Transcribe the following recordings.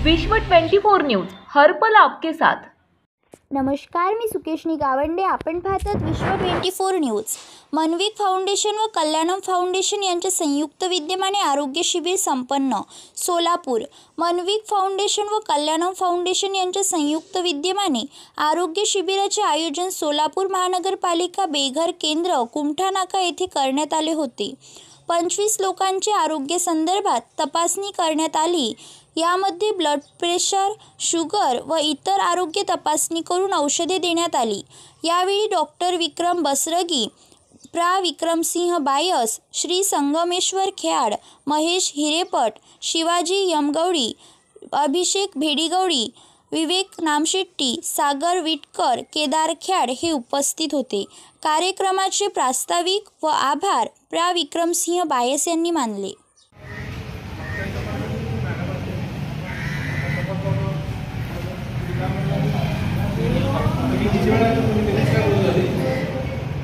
विश्व 24 न्यूज हर पल आपके साथ। नमस्कार, मी सुकेशनी गावंडे। आपण पाहतात विश्व 24 न्यूज। मनविक फाउंडेशन व कल्याणम फाउंडेशन यांच्या संयुक्त विद्यमाने आरोग्य शिबिर संपन्न सोलापूर। मनविक फाउंडेशन व कल्याणम फाउंडेशन यांच्या संयुक्त विद्यमाने आरोग्य शिबिराचे आयोजन सोलापूर महानगरपालिका बेघर केंद्र कुमठानाका येथे करण्यात आले होते। 25 लोकांची आरोग्य संदर्भात तपासणी करण्यात आली। यामध्ये ब्लड प्रेशर, शुगर व इतर आरोग्य तपासणी करून औषधे देण्यात आली। यावेळी डॉक्टर विक्रम बसरगी, प्रा. विक्रमसिंह बायस, श्री संगमेश्वर खेआड, महेश हिरेपट, शिवाजी यमगौडी, अभिषेक भेडीगौडी, विवेक नामशेट्टी, सागर विटकर, केदार खेआड हे उपस्थित होते। कार्यक्रमाचे प्रास्ताविक व आभार प्रा. विक्रमसिंह बायस यांनी मानले।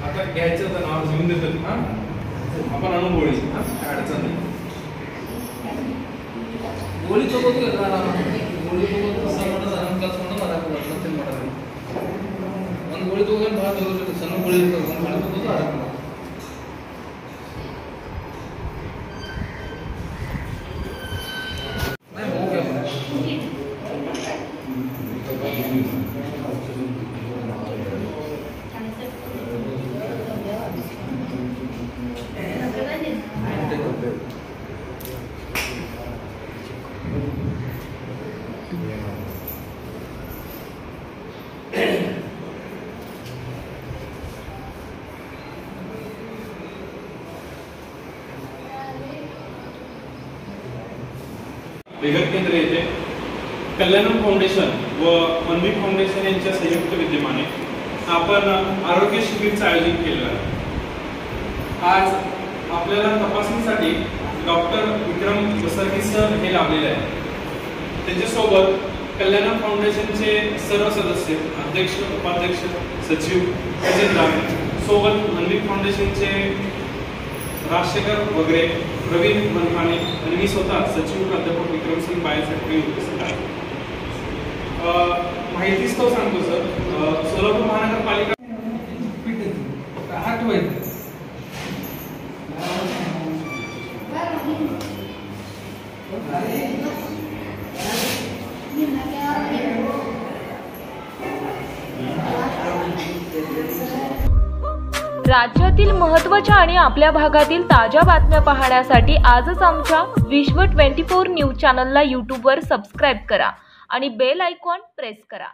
आता घ्यायचं तर नाव घेऊन देतात ना आपण आणून गोळी काय अडचण नाही। गोळी सोबत गोळी सोबत कसं म्हणतात आरामदास म्हणून मला वाटतं ते म्हणतात पण गोळी तो पण भाग होतो सण गोळी तो आराम नाही हो क्या बेघर केंद्र येथे कल्याणम फाउंडेशन व मनविक फाउंडेशन यांच्या संयुक्त विद्यमाने आपण आरोग्य शिबिरचं आयोजन केलेलं आहे। आज आपल्याला तपासणीसाठी डॉक्टर विक्रम बसरगी सर हे लाभलेले आहेत। त्यांच्यासोबत कल्याणम फाउंडेशनचे सर्व सदस्य, अध्यक्ष, उपाध्यक्ष, सचिव, खजिनदार, सोबत मनविक फाउंडेशनचे राजशेखर वगैरे, प्रवीण मनमाने आणि मी स्वतः सचिव प्राध्यापक विक्रमसिंह बायस उपस्थित आहे। माहितीच तो सांगतो सर, सोलापूर महानगरपालिका राज्यातील महत्त्वाच्या आणि आपल्या भागातील ताज्या बातम्या पाहण्यासाठी आजच आमच्या विश्व 24 न्यूज चॅनलला यूट्यूबवर सबस्क्राईब करा आणि बेल आयकॉन प्रेस करा।